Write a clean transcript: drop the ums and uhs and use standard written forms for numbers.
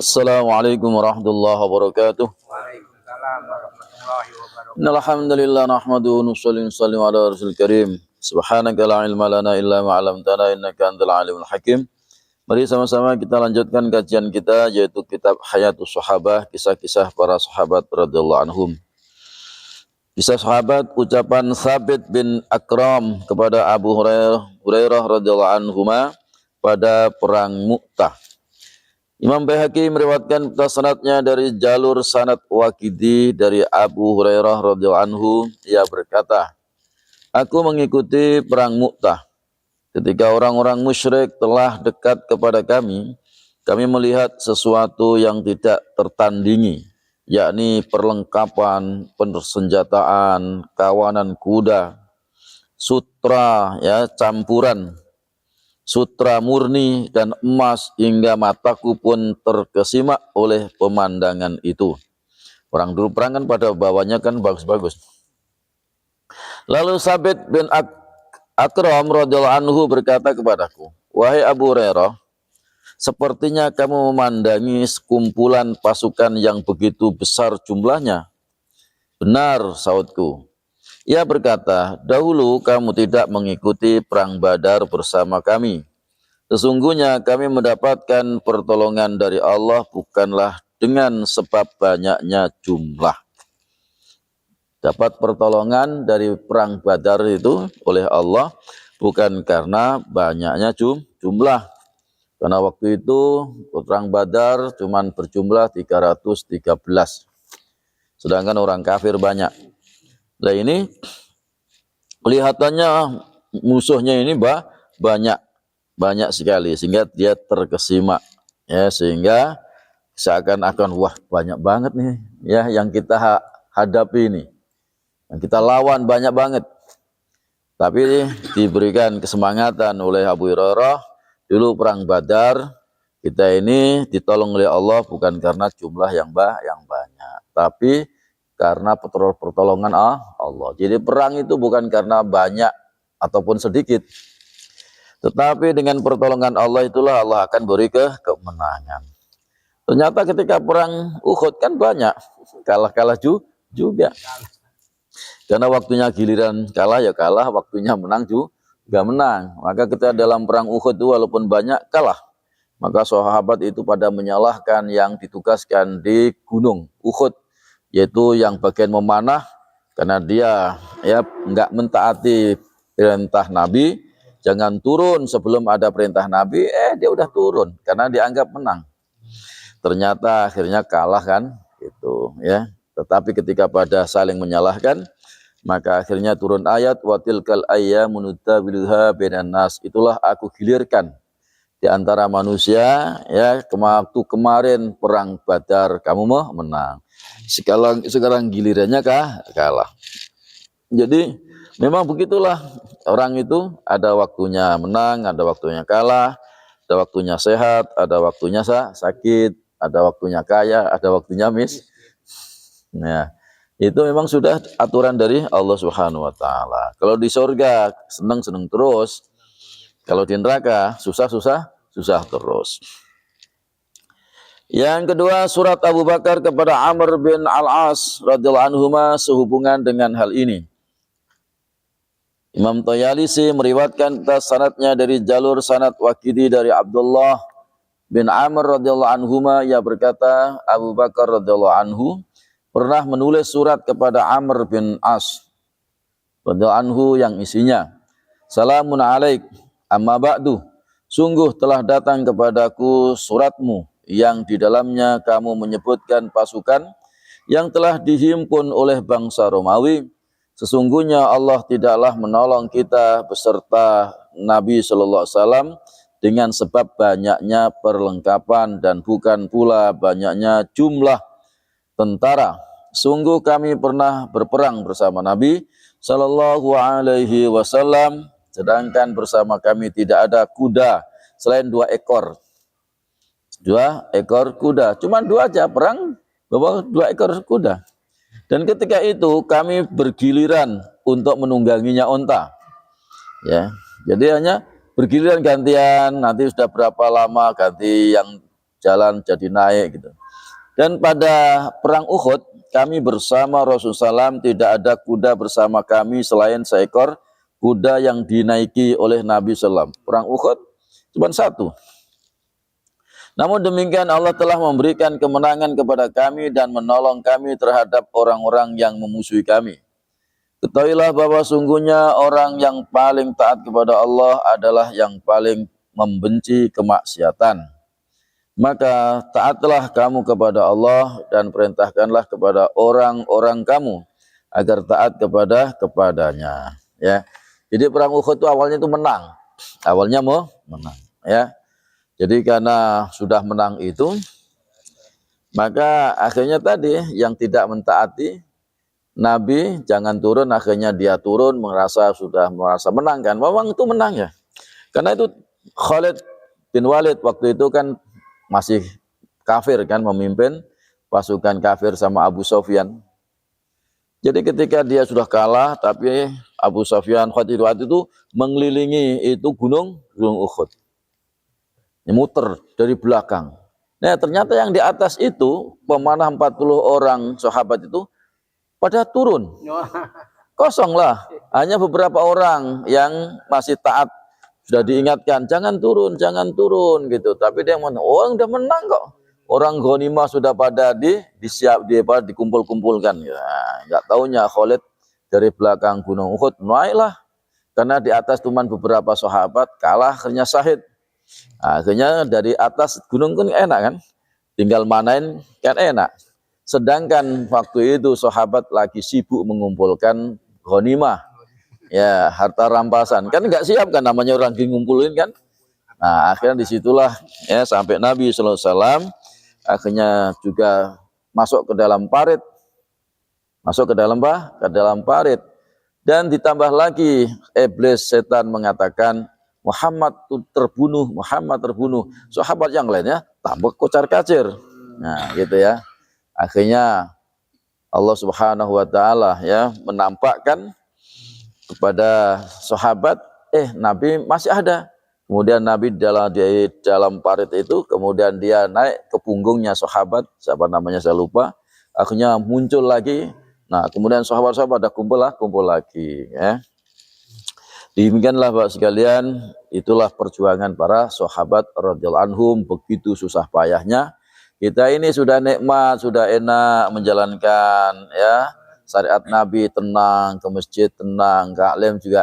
Assalamualaikum warahmatullahi wabarakatuh. Waalaikumsalam warahmatullahi wabarakatuh. Innal hamdalillah nahmaduhu wa nusallimu ala rasulil karim. Subhanaka la ilma lana illa ma 'allamtana innaka antal alimul hakim. Mari sama-sama kita lanjutkan kajian kita yaitu kitab Hayatus Sahabah, kisah-kisah para sahabat radhiyallahu anhum. Kisah sahabat ucapan Thabit bin Akram kepada Abu Hurairah radhiyallahu anhuma pada perang Mu'tah. Imam Baihaqi meriwayatkan sanadnya dari jalur sanad Waqidi dari Abu Hurairah radhiyallahu anhu, ia berkata, aku mengikuti perang Mu'tah. Ketika orang-orang musyrik telah dekat kepada kami melihat sesuatu yang tidak tertandingi, yakni perlengkapan, persenjataan, kawanan kuda, sutra, campuran, sutra murni dan emas hingga mataku pun terkesima oleh pemandangan itu. Orang dulu perang kan pada bawahnya kan bagus-bagus. Lalu Thabit bin Akram radhiyallahu anhu berkata kepadaku, wahai Abu Hurairah, sepertinya kamu memandangi sekumpulan pasukan yang begitu besar jumlahnya. Benar, saudku. Ia berkata, dahulu kamu tidak mengikuti perang Badar bersama kami. Sesungguhnya kami mendapatkan pertolongan dari Allah bukanlah dengan sebab banyaknya jumlah. Dapat pertolongan dari perang Badar itu oleh Allah bukan karena banyaknya jumlah. Karena waktu itu perang Badar cuma berjumlah 313. Sedangkan orang kafir banyak. Nah ini kelihatannya musuhnya ini banyak sekali sehingga dia terkesima, sehingga seakan-akan wah banyak banget nih yang kita hadapi ini, yang kita lawan banyak banget. Tapi diberikan kesemangatan oleh Abu Hurairah, dulu perang Badar kita ini ditolong oleh Allah bukan karena jumlah yang banyak, tapi karena pertolongan Allah. Jadi perang itu bukan karena banyak ataupun sedikit, tetapi dengan pertolongan Allah itulah Allah akan beri kemenangan. Ternyata ketika perang Uhud kan banyak kalah juga. Karena waktunya giliran kalah ya kalah, waktunya menang juga menang. Maka kita dalam perang Uhud itu walaupun banyak kalah. Maka sahabat itu pada menyalahkan yang ditugaskan di gunung Uhud, yaitu yang bagian memanah, karena dia enggak mentaati perintah Nabi, jangan turun sebelum ada perintah Nabi, dia udah turun karena dianggap menang. Ternyata akhirnya kalah kan, itu Tetapi ketika pada saling menyalahkan, maka akhirnya turun ayat watilkal ayyamu nudawiluha bainan nas, itulah aku gilirkan di antara manusia waktu kemarin perang Badar kamu menang. Sekarang gilirannya kalah. Jadi memang begitulah orang itu, ada waktunya menang, ada waktunya kalah, ada waktunya sehat, ada waktunya sakit, ada waktunya kaya, ada waktunya Nah, itu memang sudah aturan dari Allah Subhanahu wa taala. Kalau di surga senang-senang terus, kalau di neraka susah terus. Yang kedua, surat Abu Bakar kepada Amr bin Al-As radhiyallahu anhuma sehubungan dengan hal ini. Imam Tayalisi meriwayatkan sanadnya dari jalur sanad Waqidi dari Abdullah bin Amr radhiyallahu anhuma, ia berkata, Abu Bakar radhiyallahu anhu pernah menulis surat kepada Amr bin As radhiyallahu anhu yang isinya, Salamun alaik, amma ba'du, sungguh telah datang kepadaku suratmu yang di dalamnya kamu menyebutkan pasukan yang telah dihimpun oleh bangsa Romawi. Sesungguhnya Allah tidaklah menolong kita beserta Nabi Sallallahu Alaihi Wasallam dengan sebab banyaknya perlengkapan dan bukan pula banyaknya jumlah tentara. Sungguh kami pernah berperang bersama Nabi Sallallahu Alaihi Wasallam, sedangkan bersama kami tidak ada kuda selain 2 ekor. 2 ekor kuda, cuma 2 aja perang bawa 2 ekor kuda. Dan ketika itu kami bergiliran untuk menungganginya onta. Jadi hanya bergiliran gantian, nanti sudah berapa lama ganti yang jalan jadi naik gitu. Dan pada perang Uhud, kami bersama Rasulullah SAW, tidak ada kuda bersama kami selain seekor kuda yang dinaiki oleh Nabi SAW. Perang Uhud cuma satu. Namun demikian Allah telah memberikan kemenangan kepada kami dan menolong kami terhadap orang-orang yang memusuhi kami. Ketahuilah bahwa sungguhnya orang yang paling taat kepada Allah adalah yang paling membenci kemaksiatan. Maka taatlah kamu kepada Allah dan perintahkanlah kepada orang-orang kamu agar taat kepadanya. Ya, jadi perang Uhud itu awalnya itu menang, awalnya mau menang. Ya, jadi karena sudah menang itu, maka akhirnya tadi yang tidak mentaati Nabi jangan turun, akhirnya dia turun sudah merasa menang kan? Memang itu menang ya, karena itu Khalid bin Walid waktu itu kan masih kafir kan, memimpin pasukan kafir sama Abu Sufyan. Jadi ketika dia sudah kalah, tapi Abu Sufyan Khalid itu mengelilingi itu gunung Uhud, muter dari belakang. Nah ternyata yang di atas itu pemanah 40 orang sahabat itu pada turun, kosong lah, hanya beberapa orang yang masih taat. Sudah diingatkan jangan turun gitu, tapi dia ngomong, orang udah menang kok, orang ghanimah sudah pada dikumpul-kumpulkan. Ya, nggak taunya Khalid dari belakang gunung Uhud naiklah, karena di atas cuma beberapa sahabat, kalah akhirnya syahid. Akhirnya dari atas gunung kan enak kan, tinggal manain kan enak. Sedangkan waktu itu sahabat lagi sibuk mengumpulkan ghanimah. Ya, harta rampasan kan nggak siap kan, namanya orang ngumpulin kan. Nah akhirnya disitulah ya sampai Nabi SAW akhirnya juga masuk ke dalam parit, ke dalam parit, dan ditambah lagi iblis setan mengatakan Muhammad terbunuh. Sahabat yang lainnya tambah kocar-kacir. Nah gitu ya, akhirnya Allah Subhanahu Wa Taala ya menampakkan kepada sahabat, Nabi masih ada. Kemudian Nabi di dalam parit itu, kemudian dia naik ke punggungnya sahabat, siapa namanya saya lupa. Akhirnya muncul lagi. Nah, kemudian sahabat-sahabat ada kumpul lagi. Ya. Demikianlah Bapak sekalian, itulah perjuangan para sahabat radhiyallahu anhum, begitu susah payahnya. Kita ini sudah nikmat, sudah enak menjalankan ya syariat Nabi, tenang, ke masjid tenang, ke alim juga